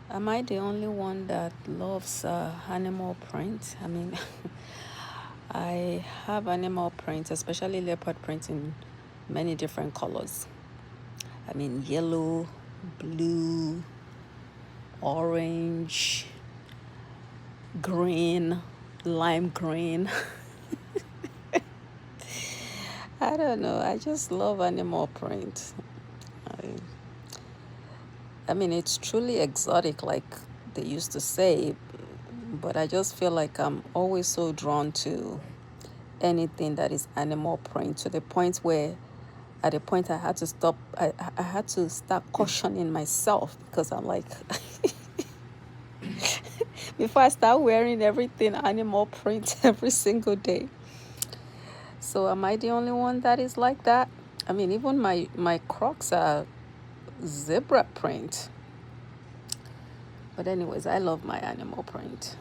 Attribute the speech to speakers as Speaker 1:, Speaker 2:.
Speaker 1: Am I the only one that loves animal print? I mean, I have animal print, especially leopard print in many different colors. I mean, yellow, blue, orange, green, lime green. I don't know. I just love animal print. I, I mean, it's truly exotic, like they used to say, but I just feel like I'm always so drawn to anything that is animal print to the point where at a point I had to stop. I had to start cautioning myself because I'm like, before I start wearing everything animal print every single day. So am I the only one that is like that? I mean, even my Crocs are zebra print. But anyways, I love my animal print.